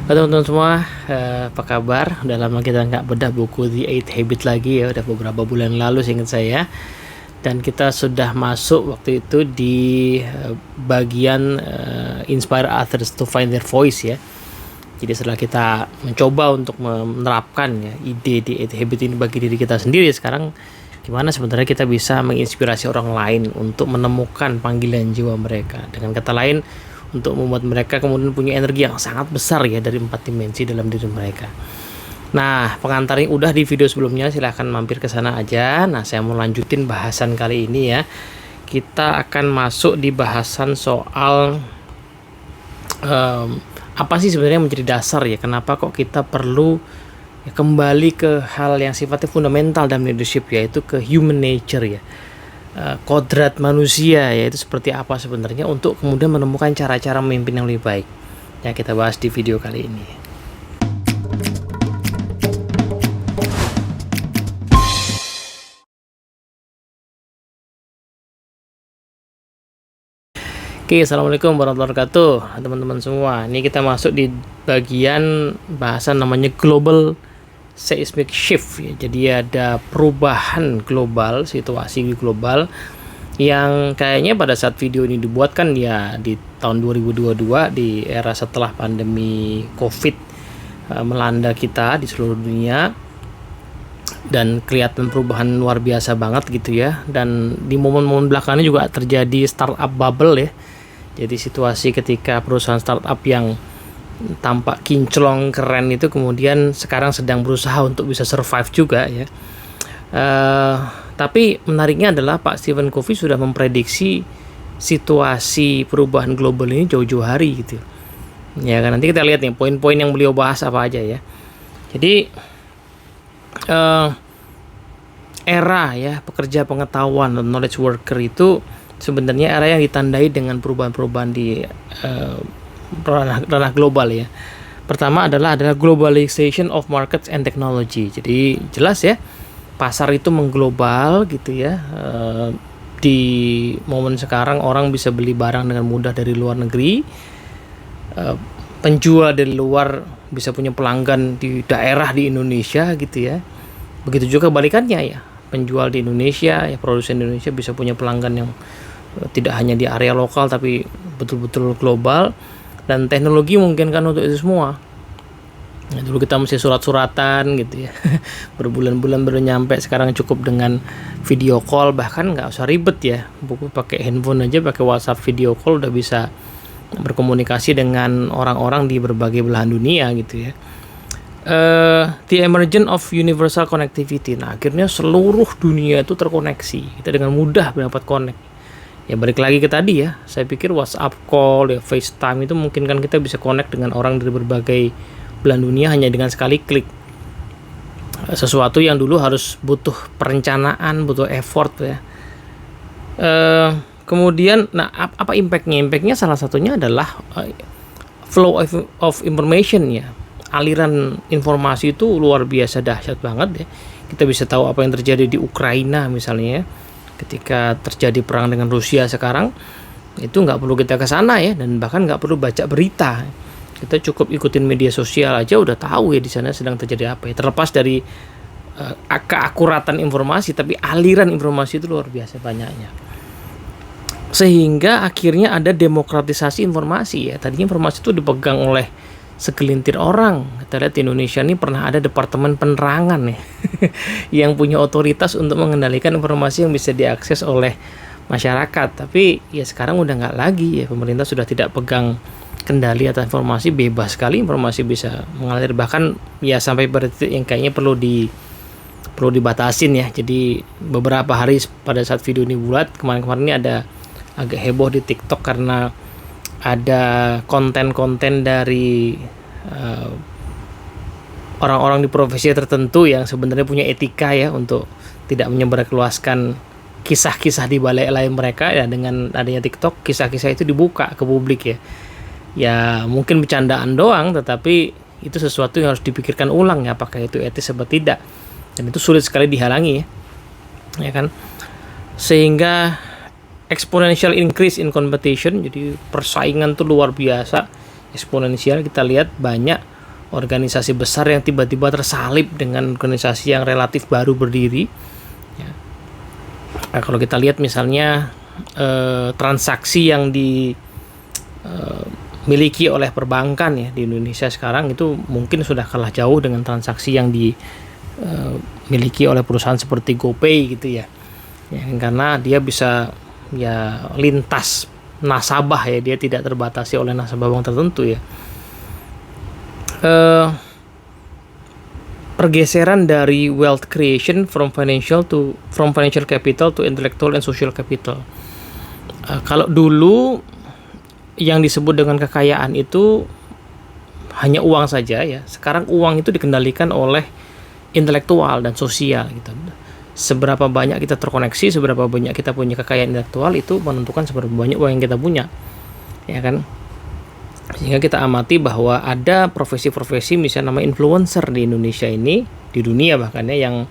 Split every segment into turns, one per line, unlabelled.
Halo teman-teman semua, apa kabar? Udah lama kita nggak bedah buku The Eight Habit lagi ya, udah beberapa bulan lalu seingat saya. Dan kita sudah masuk waktu itu di bagian Inspire Others to Find Their Voice ya. Jadi setelah kita mencoba untuk menerapkan ya ide The Eight Habit ini bagi diri kita sendiri, sekarang gimana sebenarnya kita bisa menginspirasi orang lain untuk menemukan panggilan jiwa mereka. Dengan kata lain, untuk membuat mereka kemudian punya energi yang sangat besar ya dari 4 dimensi dalam diri mereka. Nah, pengantarnya udah di video sebelumnya, silahkan mampir ke sana aja. Nah, saya mau lanjutin bahasan kali ini ya. Kita akan masuk di bahasan soal apa sih sebenarnya yang menjadi dasar ya, kenapa kok kita perlu ya, kembali ke hal yang sifatnya fundamental dalam leadership, yaitu ke human nature ya. Kodrat manusia yaitu seperti apa sebenarnya untuk kemudian menemukan cara-cara memimpin yang lebih baik. Ya, kita bahas di video kali ini. Oke, assalamualaikum warahmatullahi wabarakatuh teman-teman semua. Ini kita masuk di bagian bahasan namanya global seismic shift ya. Jadi ada perubahan global, situasi global yang kayaknya pada saat video ini dibuat kan ya di tahun 2022, di era setelah pandemi COVID melanda kita di seluruh dunia, dan kelihatan perubahan luar biasa banget gitu ya. Dan di momen-momen belakangnya juga terjadi startup bubble ya. Jadi situasi ketika perusahaan startup yang tampak kinclong keren itu kemudian sekarang sedang berusaha untuk bisa survive juga ya. Tapi menariknya adalah Pak Stephen Covey sudah memprediksi situasi perubahan global ini jauh-jauh hari gitu. Ya kan, nanti kita lihat nih poin-poin yang beliau bahas apa aja ya. Jadi era ya pekerja pengetahuan atau knowledge worker itu sebenarnya era yang ditandai dengan perubahan-perubahan di ranah global ya. Pertama adalah globalization of markets and technology. Jadi jelas ya, pasar itu mengglobal gitu ya. Di momen sekarang orang bisa beli barang dengan mudah dari luar negeri. Penjual dari luar bisa punya pelanggan di daerah di Indonesia gitu ya. Begitu juga balikannya ya. Penjual di Indonesia ya, produsen di Indonesia bisa punya pelanggan yang tidak hanya di area lokal tapi betul-betul global. Dan teknologi memungkinkan untuk itu semua. Nah, dulu kita mesti surat-suratan gitu ya, berbulan-bulan baru nyampe. Sekarang cukup dengan video call, bahkan nggak usah ribet ya, buku pakai handphone aja, pakai WhatsApp video call udah bisa berkomunikasi dengan orang-orang di berbagai belahan dunia gitu ya. The emergence of universal connectivity. Nah, akhirnya seluruh dunia itu terkoneksi, kita dengan mudah dapat connect. Ya balik lagi ke tadi ya, saya pikir WhatsApp call ya, FaceTime itu memungkinkan kita bisa connect dengan orang dari berbagai belahan dunia hanya dengan sekali klik. Sesuatu yang dulu harus butuh perencanaan, butuh effort ya. Kemudian, nah apa impactnya? Impactnya salah satunya adalah flow of information ya. Aliran informasi itu luar biasa dahsyat banget ya. Kita bisa tahu apa yang terjadi di Ukraina misalnya ya. Ketika terjadi perang dengan Rusia sekarang, itu nggak perlu kita ke sana ya, dan bahkan nggak perlu baca berita. Kita cukup ikutin media sosial aja udah tahu ya di sana sedang terjadi apa ya. Terlepas dari keakuratan informasi, tapi aliran informasi itu luar biasa banyaknya. Sehingga akhirnya ada demokratisasi informasi ya. Tadinya informasi itu dipegang oleh segelintir orang. Kita lihat di Indonesia ini pernah ada departemen penerangan ya yang punya otoritas untuk mengendalikan informasi yang bisa diakses oleh masyarakat. Tapi ya sekarang udah nggak lagi ya, pemerintah sudah tidak pegang kendali atas informasi, bebas sekali informasi bisa mengalir, bahkan ya sampai pada titik yang kayaknya perlu dibatasin ya. Jadi beberapa hari pada saat video ini buat kemarin ini ada agak heboh di TikTok karena ada konten-konten dari orang-orang di profesi tertentu yang sebenarnya punya etika ya untuk tidak menyebarluaskan kisah-kisah di balik layar mereka ya. Dengan adanya TikTok, kisah-kisah itu dibuka ke publik ya. Ya mungkin bercandaan doang, tetapi itu sesuatu yang harus dipikirkan ulang ya, apakah itu etis atau tidak. Dan itu sulit sekali dihalangi ya kan. Sehingga exponential increase in competition, jadi persaingan tuh luar biasa eksponensial. Kita lihat banyak organisasi besar yang tiba-tiba tersalib dengan organisasi yang relatif baru berdiri. Ya. Nah, kalau kita lihat misalnya transaksi yang dimiliki oleh perbankan ya di Indonesia sekarang itu mungkin sudah kalah jauh dengan transaksi yang dimiliki oleh perusahaan seperti GoPay gitu ya. Ya, karena dia bisa ya lintas nasabah ya, dia tidak terbatasi oleh nasabah bank tertentu ya. Pergeseran dari wealth creation from financial capital to intellectual and social capital. Kalau dulu yang disebut dengan kekayaan itu hanya uang saja ya, sekarang uang itu dikendalikan oleh intelektual dan sosial gitu. Seberapa banyak kita terkoneksi, seberapa banyak kita punya kekayaan intelektual itu menentukan seberapa banyak uang yang kita punya, ya kan? Sehingga kita amati bahwa ada profesi-profesi misalnya nama influencer di Indonesia ini, di dunia bahkan ya, yang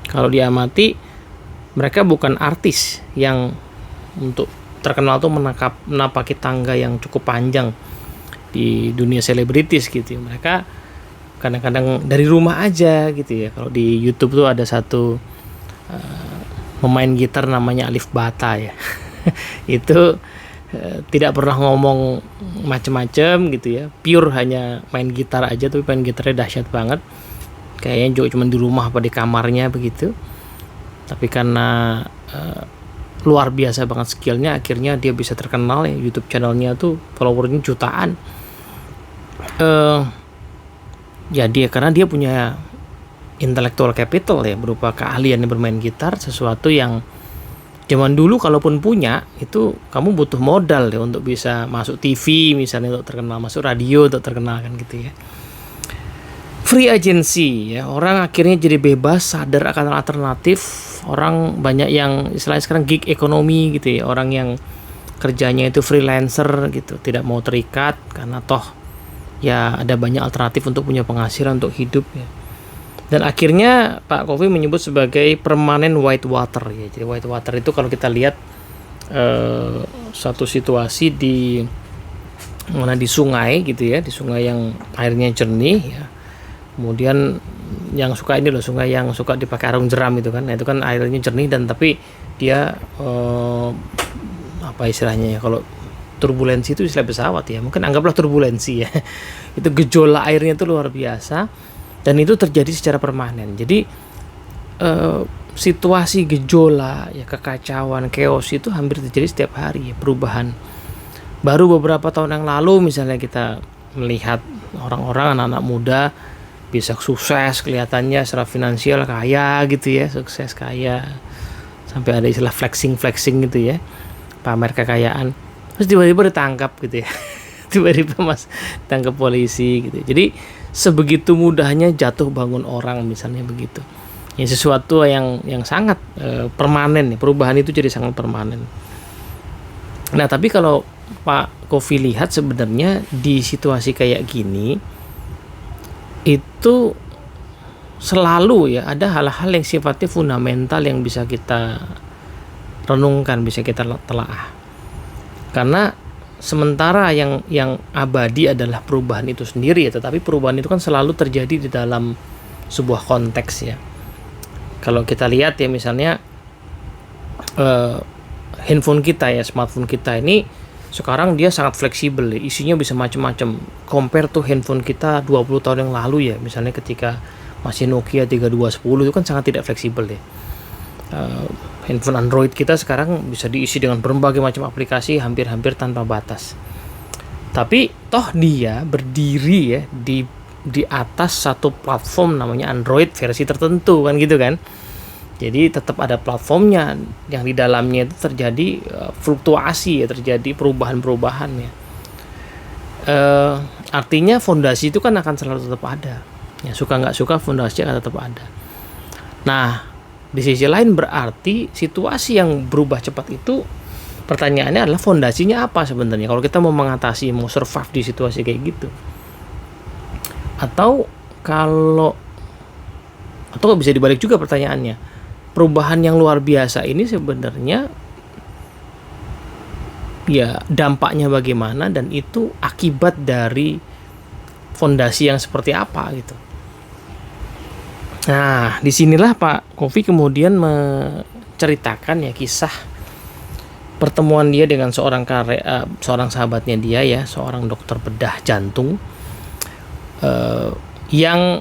kalau diamati mereka bukan artis yang untuk terkenal tuh menapaki tangga yang cukup panjang di dunia selebritis gitu. Mereka kadang-kadang dari rumah aja gitu ya. Kalau di YouTube tuh ada satu pemain gitar namanya Alif Bata ya. Itu tidak pernah ngomong macem-macem gitu ya, pure hanya main gitar aja, tapi main gitarnya dahsyat banget, kayaknya juga cuma di rumah apa di kamarnya begitu. Tapi karena luar biasa banget skillnya, akhirnya dia bisa terkenal ya. YouTube channelnya tuh followernya jutaan. Ya dia karena dia punya intellectual capital ya, berupa keahlian bermain gitar, sesuatu yang zaman dulu kalaupun punya itu kamu butuh modal ya untuk bisa masuk TV misalnya untuk terkenal, masuk radio untuk terkenal kan gitu ya. Free agency ya, orang akhirnya jadi bebas, sadar akan alternatif. Orang banyak yang istilahnya sekarang gig economy gitu ya, orang yang kerjanya itu freelancer gitu, tidak mau terikat karena toh ya ada banyak alternatif untuk punya penghasilan untuk hidup ya. Dan akhirnya Pak Kofi menyebut sebagai permanent white water ya. Jadi white water itu kalau kita lihat suatu situasi di sungai gitu ya, di sungai yang airnya jernih ya. Kemudian yang suka ini loh, sungai yang suka dipakai arung jeram itu kan. Nah, itu kan airnya jernih dan tapi dia apa istilahnya ya, kalau turbulensi itu istilah pesawat ya. Mungkin anggaplah turbulensi ya. Itu gejolak airnya itu luar biasa. Dan itu terjadi secara permanen. Jadi situasi gejolak, ya kekacauan, chaos itu hampir terjadi setiap hari ya, perubahan. Baru beberapa tahun yang lalu misalnya kita melihat orang-orang, anak-anak muda bisa sukses kelihatannya secara finansial kaya gitu ya, sukses kaya. Sampai ada istilah flexing gitu ya, pamer kekayaan. Terus tiba-tiba ditangkap gitu ya. Tiba-tiba tangkap polisi gitu. Jadi sebegitu mudahnya jatuh bangun orang misalnya begitu. Ya sesuatu yang sangat permanen ya, perubahan itu jadi sangat permanen. Nah, tapi kalau Pak Kofi lihat sebenarnya di situasi kayak gini itu selalu ya ada hal-hal yang sifatnya fundamental yang bisa kita renungkan, bisa kita telaah. Karena sementara yang abadi adalah perubahan itu sendiri ya, tetapi perubahan itu kan selalu terjadi di dalam sebuah konteks ya. Kalau kita lihat ya misalnya handphone kita ya, smartphone kita ini sekarang dia sangat fleksibel ya, isinya bisa macam-macam. Compare tuh handphone kita 20 tahun yang lalu ya, misalnya ketika masih Nokia 3210 itu kan sangat tidak fleksibel ya. Handphone Android kita sekarang bisa diisi dengan berbagai macam aplikasi hampir-hampir tanpa batas. Tapi toh dia berdiri ya di atas satu platform namanya Android versi tertentu kan gitu kan. Jadi tetap ada platformnya yang di dalamnya itu terjadi fluktuasi ya, terjadi perubahan-perubahan ya. Artinya fondasi itu kan akan selalu tetap ada. Ya suka nggak suka fondasi akan tetap ada. Nah, di sisi lain berarti situasi yang berubah cepat itu pertanyaannya adalah fondasinya apa sebenarnya kalau kita mau mengatasi, mau survive di situasi kayak gitu. Atau bisa dibalik juga pertanyaannya, perubahan yang luar biasa ini sebenarnya ya dampaknya bagaimana, dan itu akibat dari fondasi yang seperti apa gitu. Nah, disinilah Pak Kofi kemudian menceritakan ya kisah pertemuan dia dengan seorang sahabatnya dia ya, seorang dokter bedah jantung, yang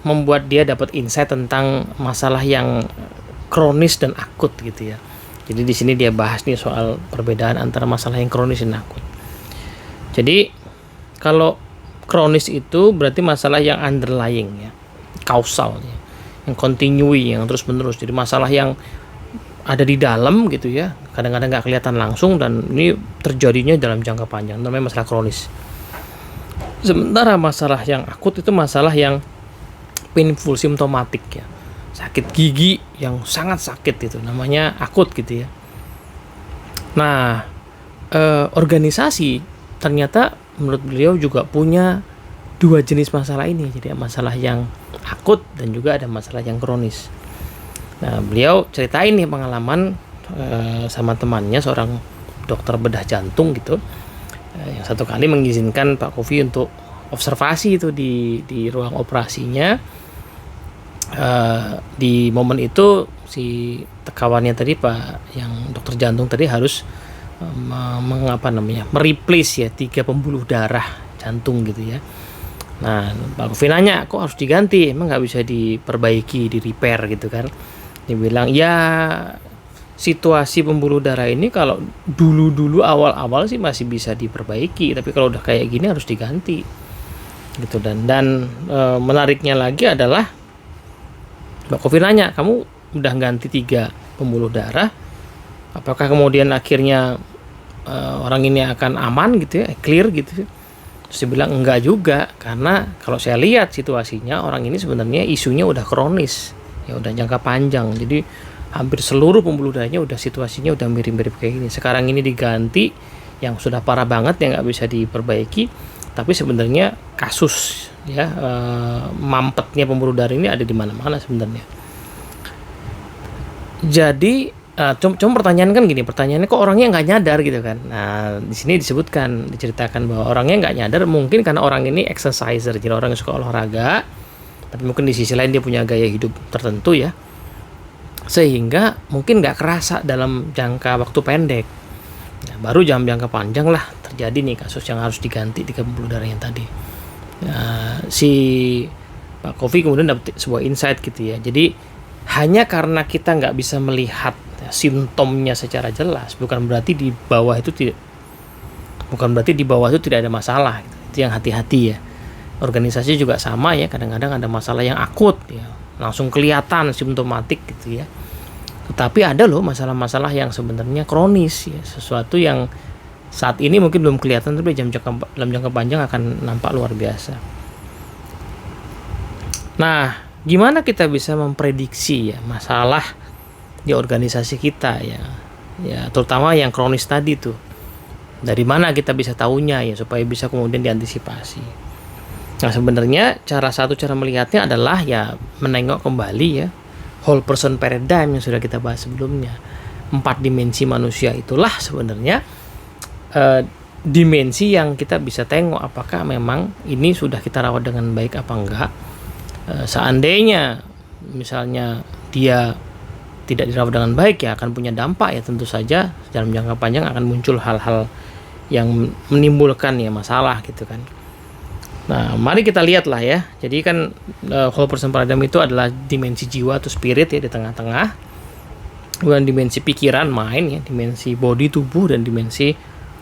membuat dia dapat insight tentang masalah yang kronis dan akut gitu ya. Jadi di sini dia bahas nih soal perbedaan antara masalah yang kronis dan akut. Jadi kalau kronis itu berarti masalah yang underlying ya, kausal ya, yang continue, yang terus menerus. Jadi masalah yang ada di dalam gitu ya, kadang-kadang nggak kelihatan langsung, dan ini terjadinya dalam jangka panjang, namanya masalah kronis. Sementara masalah yang akut itu masalah yang painful, simptomatik ya, sakit gigi yang sangat sakit, itu namanya akut gitu ya. Nah, organisasi ternyata menurut beliau juga punya dua jenis masalah ini. Jadi masalah yang akut dan juga ada masalah yang kronis. Nah, beliau ceritain nih pengalaman sama temannya, seorang dokter bedah jantung gitu, yang satu kali mengizinkan Pak Kofi untuk observasi itu di ruang operasinya. Di momen itu si kawannya tadi, Pak yang dokter jantung tadi, harus mereplace ya 3 pembuluh darah jantung gitu ya. Nah, Pak Kofi nanya, kok harus diganti, emang nggak bisa diperbaiki, di repair gitu kan. Dia bilang, ya situasi pembuluh darah ini kalau dulu awal-awal sih masih bisa diperbaiki, tapi kalau udah kayak gini harus diganti gitu. Dan menariknya lagi adalah Mbak Kofi nanya, kamu udah ganti 3 pembuluh darah, apakah kemudian akhirnya orang ini akan aman gitu ya, clear gitu? Terus dia bilang enggak juga, karena kalau saya lihat situasinya, orang ini sebenarnya isunya udah kronis ya, udah jangka panjang. Jadi hampir seluruh pembuluh darahnya udah situasinya udah mirip-mirip kayak gini. Sekarang ini diganti yang sudah parah banget, yang nggak bisa diperbaiki, tapi sebenarnya kasus ya mampetnya pembuluh darah ini ada di mana-mana sebenarnya. Jadi cuma pertanyaan kan gini, pertanyaannya kok orangnya nggak nyadar gitu kan. Nah, di sini diceritakan bahwa orangnya nggak nyadar mungkin karena orang ini exerciser, jadi orang yang suka olahraga, tapi mungkin di sisi lain dia punya gaya hidup tertentu ya, sehingga mungkin nggak kerasa dalam jangka waktu pendek. Nah, baru jangka panjang lah terjadi nih kasus yang harus diganti 3 pembuluh darah yang tadi. Nah, si Pak Kofi kemudian dapat sebuah insight gitu ya. Jadi hanya karena kita nggak bisa melihat simptomnya secara jelas, bukan berarti di bawah itu tidak ada masalah gitu. Itu yang hati-hati ya. Organisasi juga sama ya, kadang-kadang ada masalah yang akut ya, langsung kelihatan simptomatik gitu ya. Tetapi ada loh masalah-masalah yang sebenarnya kronis ya, sesuatu yang saat ini mungkin belum kelihatan, tapi dalam jangka panjang akan nampak luar biasa. Nah, gimana kita bisa memprediksi ya masalah di organisasi kita ya, terutama yang kronis tadi tuh. Dari mana kita bisa tahunya ya, supaya bisa kemudian diantisipasi. Nah, sebenarnya satu cara melihatnya adalah ya menengok kembali ya whole person paradigm yang sudah kita bahas sebelumnya. 4 dimensi manusia itulah sebenarnya dimensi yang kita bisa tengok apakah memang ini sudah kita rawat dengan baik apa enggak. Seandainya misalnya dia tidak dirawat dengan baik ya akan punya dampak ya, tentu saja dalam jangka panjang akan muncul hal-hal yang menimbulkan ya masalah gitu kan. Nah, mari kita lihat lah ya. Jadi kan whole person paradigm itu adalah dimensi jiwa atau spirit ya di tengah-tengah. Kemudian dimensi pikiran, mind ya, dimensi body, tubuh, dan dimensi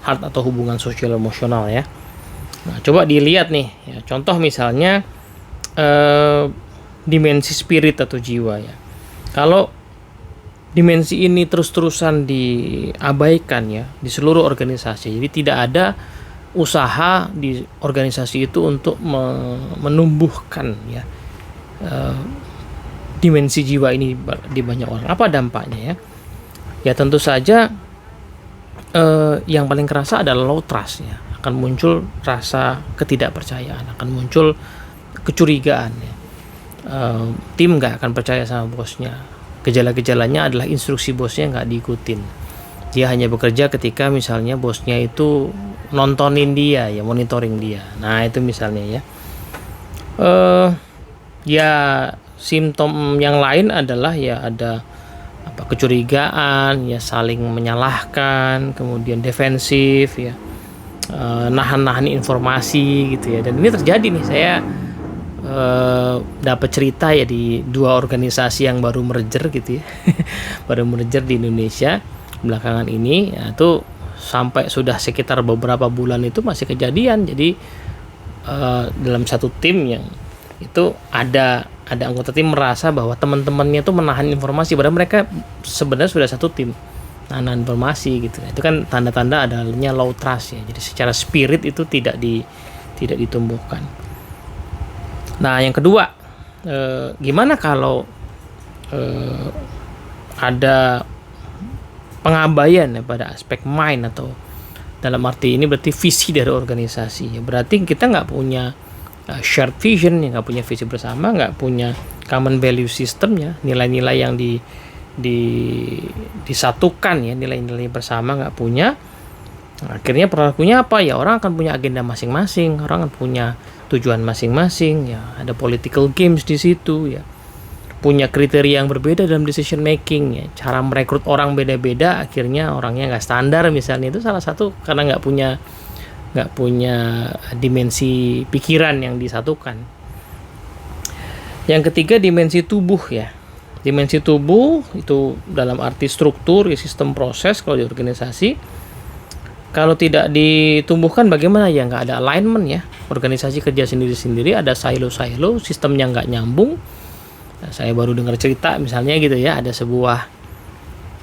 heart atau hubungan sosial emosional ya. Nah, coba dilihat nih ya, contoh misalnya dimensi spirit atau jiwa ya. Kalau dimensi ini terus-terusan diabaikan ya di seluruh organisasi, jadi tidak ada usaha di organisasi itu untuk menumbuhkan ya dimensi jiwa ini di banyak orang. Apa dampaknya ya? Ya tentu saja yang paling kerasa adalah low trust ya. Akan muncul rasa ketidakpercayaan, akan muncul kecurigaan ya. Tim nggak akan percaya sama bosnya. Gejala-gejalanya adalah instruksi bosnya nggak diikutin. Dia hanya bekerja ketika misalnya bosnya itu nontonin dia ya, monitoring dia. Nah itu misalnya ya. Ya simptom yang lain adalah ya ada kecurigaan, ya saling menyalahkan, kemudian defensif ya, nahan-nahan informasi gitu ya. Dan ini terjadi nih, saya dapat cerita ya di dua organisasi yang baru merger gitu ya. Baru merger di Indonesia belakangan ini ya, itu sampai sudah sekitar beberapa bulan itu masih kejadian. Jadi dalam satu tim yang itu ada anggota tim merasa bahwa teman-temannya itu menahan informasi, padahal mereka sebenarnya sudah satu tim nahan informasi gitu. Itu kan tanda-tanda adanya low trust ya. Jadi secara spirit itu tidak ditumbuhkan. Nah yang kedua, gimana kalau ada pengabaian ya pada aspek mind, atau dalam arti ini berarti visi dari organisasi ya. Berarti kita nggak punya shared vision, ya nggak punya visi bersama, nggak punya common value system ya, nilai-nilai yang disatukan ya, nilai-nilai bersama nggak punya. Akhirnya perilakunya apa ya, orang akan punya agenda masing-masing, orang akan punya tujuan masing-masing ya, ada political games di situ ya, punya kriteria yang berbeda dalam decision making ya, cara merekrut orang beda-beda, akhirnya orangnya nggak standar misalnya. Itu salah satu karena nggak punya dimensi pikiran yang disatukan. Yang ketiga, dimensi tubuh ya. Dimensi tubuh itu dalam arti struktur ya, sistem proses kalau di organisasi. Kalau tidak ditumbuhkan bagaimana ya, nggak ada alignment ya. Organisasi kerja sendiri-sendiri, ada silo-silo, sistemnya nggak nyambung. Saya baru dengar cerita misalnya gitu ya, ada sebuah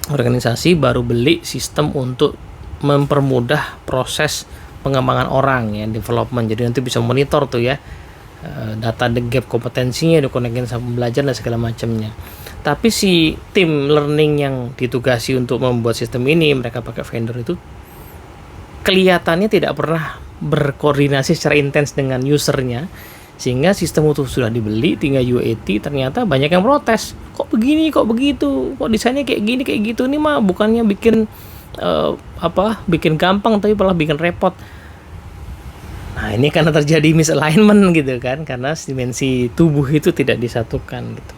organisasi baru beli sistem untuk mempermudah proses pengembangan orang ya, development. Jadi nanti bisa monitor tuh ya, data the gap kompetensinya, dikonekin sama pembelajaran dan segala macamnya. Tapi si tim learning yang ditugasi untuk membuat sistem ini, mereka pakai vendor itu kelihatannya tidak pernah berkoordinasi secara intens dengan usernya, sehingga sistem itu sudah dibeli tinggal UAT, ternyata banyak yang protes, kok begini, kok begitu, kok desainnya kayak gini kayak gitu, ini mah bukannya bikin bikin gampang tapi malah bikin repot. Nah ini karena terjadi misalignment gitu kan, karena dimensi tubuh itu tidak disatukan gitu.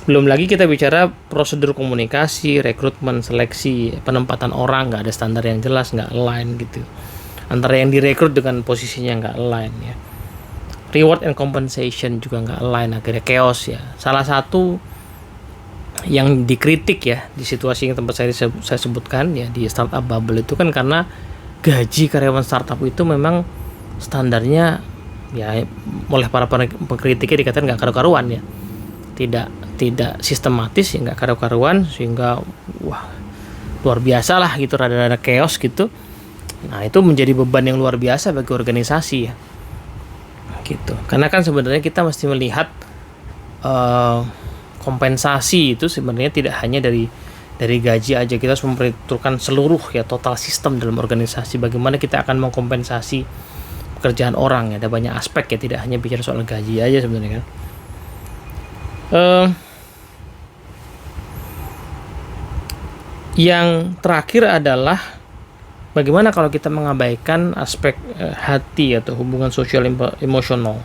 Belum lagi kita bicara prosedur komunikasi, rekrutmen, seleksi, penempatan orang, nggak ada standar yang jelas, nggak align gitu, antara yang direkrut dengan posisinya nggak align ya. Reward and compensation juga nggak align, akhirnya chaos ya. Salah satu yang dikritik ya di situasi yang tempat saya sebutkan ya, di startup bubble itu kan karena gaji karyawan startup itu memang standarnya ya, oleh para pengkritiknya dikatakan nggak karu-karuan ya, tidak sistematis ya, nggak karu-karuan, sehingga wah luar biasa lah gitu, rada-rada chaos gitu. Nah itu menjadi beban yang luar biasa bagi organisasi ya gitu, karena kan sebenarnya kita mesti melihat kompensasi itu sebenarnya tidak hanya dari gaji aja, kita harus memperhitungkan seluruh ya, total sistem dalam organisasi, bagaimana kita akan mengkompensasi pekerjaan orang ya. Ada banyak aspek ya, tidak hanya bicara soal gaji aja sebenarnya kan. Yang terakhir adalah bagaimana kalau kita mengabaikan aspek hati atau hubungan sosial emosional,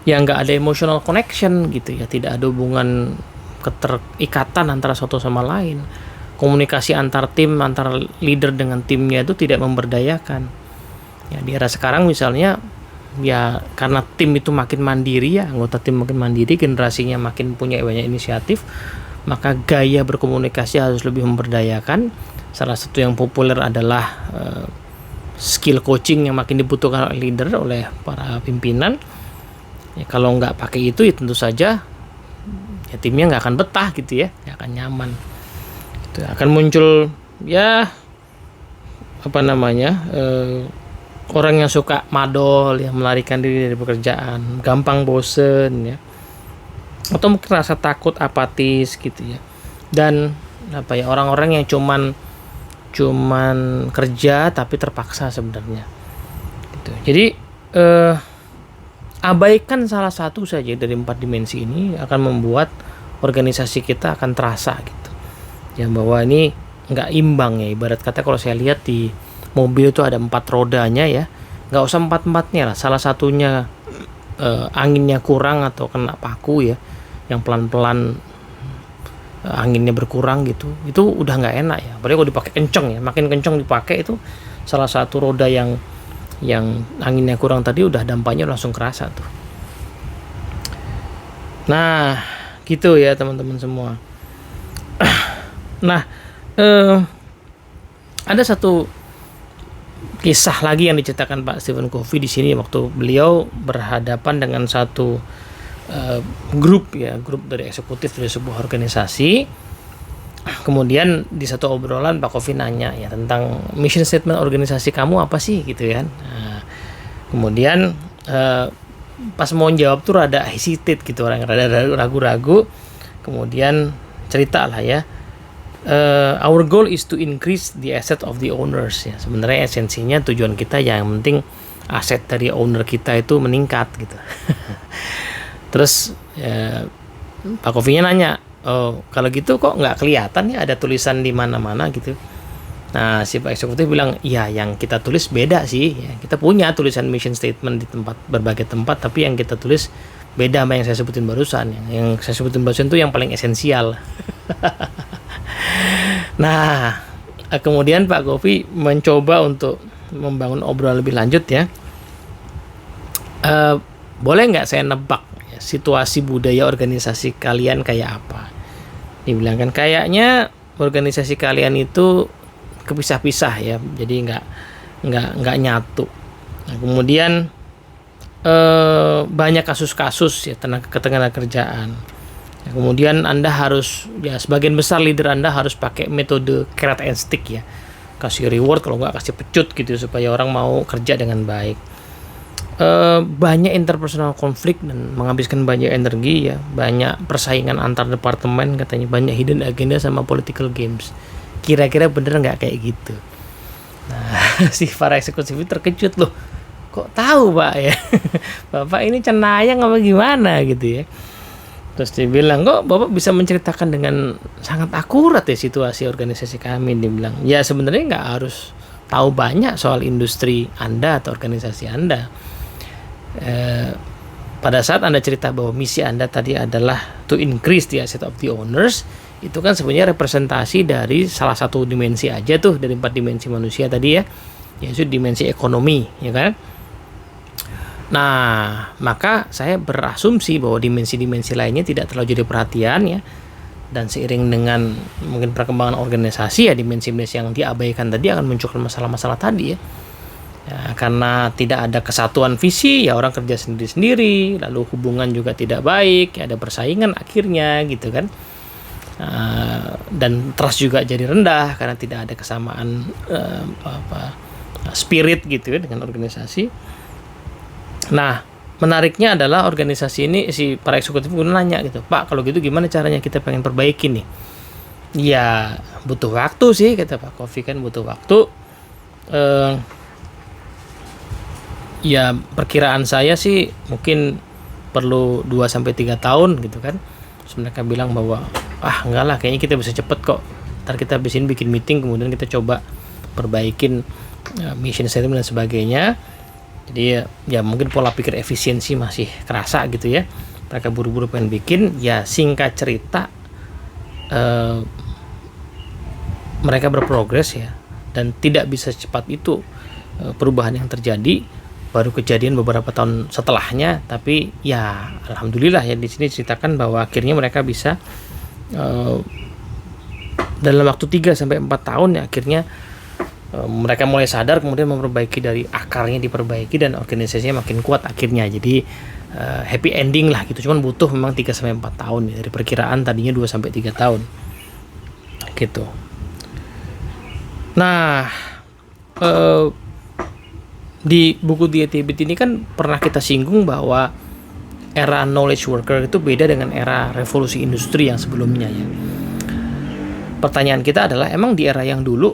yang nggak ada emotional connection gitu ya, tidak ada hubungan keterikatan antara satu sama lain, komunikasi antar tim, antara leader dengan timnya itu tidak memberdayakan ya. Di era sekarang misalnya ya, karena tim itu makin mandiri ya, anggota tim makin mandiri, generasinya makin punya banyak inisiatif, maka gaya berkomunikasi harus lebih memberdayakan. Salah satu yang populer adalah skill coaching yang makin dibutuhkan oleh leader, oleh para pimpinan ya. Kalau nggak pakai itu ya tentu saja ya timnya nggak akan betah gitu ya, nggak akan nyaman gitu. Akan muncul ya orang yang suka madol ya, melarikan diri dari pekerjaan, gampang bosen ya, atau mungkin rasa takut, apatis gitu ya. Dan orang-orang yang cuman kerja tapi terpaksa sebenarnya gitu. Jadi abaikan salah satu saja dari 4 dimensi ini akan membuat organisasi kita akan terasa gitu ya, bahwa ini nggak imbang ya. Ibarat kata kalau saya lihat di mobil itu ada 4 rodanya ya, nggak usah 4-4-nya lah, salah satunya anginnya kurang atau kena paku ya, yang pelan-pelan anginnya berkurang gitu, itu udah nggak enak ya. Apalagi kalau dipakai kenceng ya, makin kenceng dipakai itu salah satu roda yang anginnya kurang tadi, udah dampaknya langsung kerasa tuh. Nah gitu ya teman-teman semua. Nah ada satu kisah lagi yang diceritakan Pak Stephen Covey di sini waktu beliau berhadapan dengan satu grup dari eksekutif dari sebuah organisasi. Kemudian di satu obrolan Pak Covey nanya ya tentang mission statement organisasi kamu apa sih gitu kan. Nah, kemudian pas mau jawab tuh rada hesitate gitu, orang rada ragu-ragu. Kemudian cerita lah ya, our goal is to increase the asset of the owners ya. Sebenarnya esensinya tujuan kita yang penting aset dari owner kita itu meningkat gitu. Terus Pak Covey-nya nanya, oh kalau gitu kok nggak kelihatan ya ada tulisan di mana-mana gitu. Nah si Pak Eksekutif bilang, iya yang kita tulis beda sih ya. Kita punya tulisan mission statement di berbagai tempat, tapi yang kita tulis beda sama yang saya sebutin barusan. Yang saya sebutin barusan itu yang paling esensial. Nah kemudian Pak Covey mencoba untuk membangun obrolan lebih lanjut ya. Boleh nggak saya nebak situasi budaya organisasi kalian kayak apa? Dibilang kan kayaknya organisasi kalian itu kepisah-pisah ya, jadi nggak nyatu. Nah, kemudian banyak kasus-kasus ya ketenaga kerjaan. Nah, kemudian Anda harus ya sebagian besar leader Anda harus pakai metode carrot and stick ya, kasih reward kalau nggak kasih pecut gitu supaya orang mau kerja dengan baik. Banyak interpersonal konflik dan menghabiskan banyak energi ya, banyak persaingan antar departemen katanya, banyak hidden agenda sama political games. Kira-kira bener nggak kayak gitu? Nah si para eksekutif itu terkejut, loh kok tahu Pak ya? Bapak ini cenayang apa gimana gitu ya. Terus dia bilang, kok Bapak bisa menceritakan dengan sangat akurat ya situasi organisasi kami. Dia bilang, ya sebenarnya nggak harus tahu banyak soal industri Anda atau organisasi Anda. Pada saat Anda cerita bahwa misi Anda tadi adalah to increase the asset of the owners, itu kan sebenarnya representasi dari salah satu dimensi aja tuh dari 4 dimensi manusia tadi ya, yaitu dimensi ekonomi ya kan. Nah maka saya berasumsi bahwa dimensi-dimensi lainnya tidak terlalu jadi perhatian ya, dan seiring dengan mungkin perkembangan organisasi ya, dimensi-dimensi yang diabaikan tadi akan munculkan masalah-masalah tadi ya. Ya, karena tidak ada kesatuan visi ya, orang kerja sendiri-sendiri, lalu hubungan juga tidak baik ya, ada persaingan akhirnya gitu kan. Dan trust juga jadi rendah karena tidak ada kesamaan spirit gitu ya dengan organisasi. Nah menariknya adalah organisasi ini, si para eksekutif gue nanya gitu, Pak kalau gitu gimana caranya kita pengen perbaiki nih? Ya butuh waktu sih kata Pak Covey, kan butuh waktu. Ya perkiraan saya sih mungkin perlu 2-3 tahun gitu kan. Terus mereka bilang bahwa enggak lah, kayaknya kita bisa cepet kok. Ntar kita habisin bikin meeting, kemudian kita coba perbaikin mission statement dan sebagainya. Jadi ya mungkin pola pikir efisiensi masih kerasa gitu ya. Mereka buru-buru pengen bikin. Ya singkat cerita mereka berprogres ya, dan tidak bisa secepat itu perubahan yang terjadi. Baru kejadian beberapa tahun setelahnya, tapi ya alhamdulillah ya di sini ceritakan bahwa akhirnya mereka bisa dalam waktu 3-4 tahun ya, akhirnya mereka mulai sadar, kemudian memperbaiki dari akarnya, diperbaiki dan organisasinya makin kuat akhirnya. Jadi happy ending lah gitu. Cuman butuh memang 3-4 tahun ya, dari perkiraan tadinya 2-3 tahun gitu. Nah di buku The Habit ini kan pernah kita singgung bahwa era knowledge worker itu beda dengan era revolusi industri yang sebelumnya ya. Pertanyaan kita adalah, emang di era yang dulu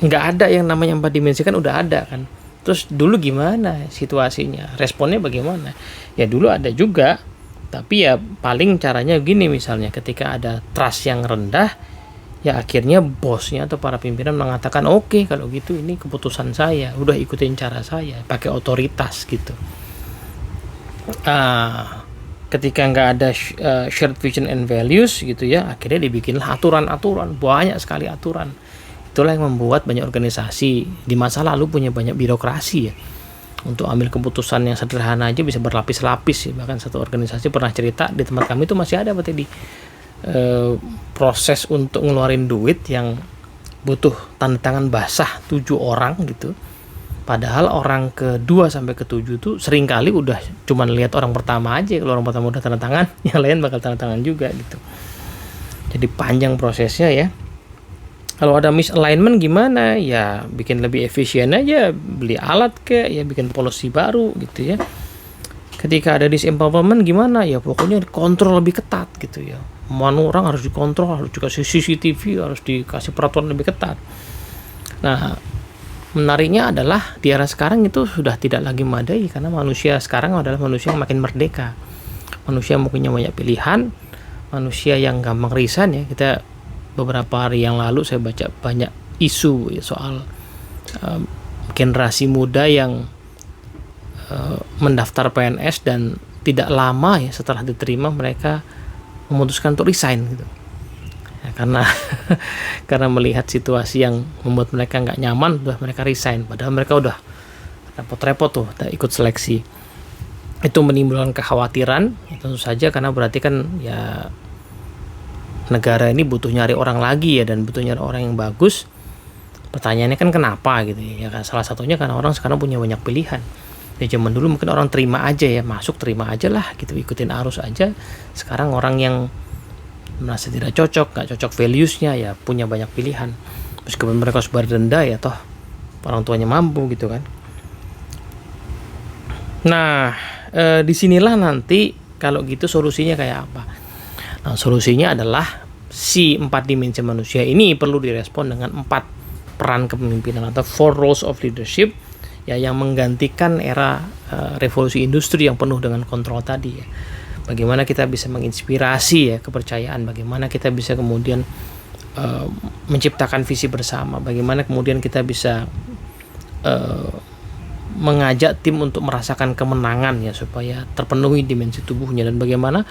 nggak ada yang namanya 4 dimensi, kan udah ada kan? Terus dulu gimana situasinya? Responnya bagaimana? Ya dulu ada juga, tapi ya paling caranya gini, misalnya ketika ada trust yang rendah, ya akhirnya bosnya atau para pimpinan mengatakan oke, kalau gitu ini keputusan saya, udah ikutin cara saya, pakai otoritas gitu. Ketika nggak ada shared vision and values gitu ya, akhirnya dibikinlah aturan-aturan, banyak sekali aturan. Itulah yang membuat banyak organisasi di masa lalu punya banyak birokrasi ya. Untuk ambil keputusan yang sederhana aja bisa berlapis-lapis ya. Bahkan satu organisasi pernah cerita di tempat kami itu masih ada berarti di proses untuk ngeluarin duit yang butuh tanda tangan basah 7 orang gitu. Padahal orang ke-2 sampai ke-7 tuh seringkali udah cuman lihat orang pertama aja. Kalau orang pertama udah tanda tangan, yang lain bakal tanda tangan juga gitu. Jadi panjang prosesnya ya. Kalau ada misalignment gimana? Ya bikin lebih efisien aja, beli alat kayak ya, bikin policy baru gitu ya. Ketika ada disempowerment gimana? Ya pokoknya kontrol lebih ketat gitu ya. Mana orang harus dikontrol, harus dikasih CCTV, harus dikasih peraturan lebih ketat. Nah, menariknya adalah di era sekarang itu sudah tidak lagi memadai, karena manusia sekarang adalah manusia yang makin merdeka. Manusia yang punya banyak pilihan, manusia yang gampang resign ya. Kita beberapa hari yang lalu saya baca banyak isu ya, soal generasi muda yang mendaftar PNS dan tidak lama ya setelah diterima mereka memutuskan untuk resign gitu ya, karena melihat situasi yang membuat mereka nggak nyaman, udah mereka resign padahal mereka udah repot-repot tuh udah ikut seleksi. Itu menimbulkan kekhawatiran ya, tentu saja, karena berarti kan ya negara ini butuh nyari orang lagi ya, dan butuh nyari orang yang bagus. Pertanyaannya kan kenapa gitu ya, salah satunya karena orang sekarang punya banyak pilihan. Ya zaman dulu mungkin orang terima aja ya, masuk terima aja lah gitu, ikutin arus aja. Sekarang orang yang merasa tidak cocok, nggak cocok values-nya ya, punya banyak pilihan. Meskipun mereka sebar rendah ya, toh orang tuanya mampu gitu kan. Nah, disinilah nanti kalau gitu solusinya kayak apa? Nah, solusinya adalah si 4 dimensi manusia ini perlu direspon dengan 4 peran kepemimpinan atau 4 roles of leadership ya, yang menggantikan era revolusi industri yang penuh dengan kontrol tadi ya. Bagaimana kita bisa menginspirasi ya kepercayaan, bagaimana kita bisa kemudian menciptakan visi bersama, bagaimana kemudian kita bisa mengajak tim untuk merasakan kemenangan ya, supaya terpenuhi dimensi tubuhnya, dan bagaimana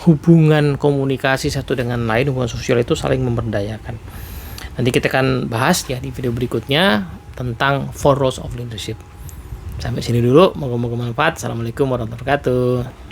hubungan komunikasi satu dengan lain, hubungan sosial itu saling memberdayakan. Nanti kita akan bahas ya di video berikutnya tentang 4 roles of leadership. Sampai sini dulu, moga-moga bermanfaat. Assalamualaikum warahmatullahi wabarakatuh.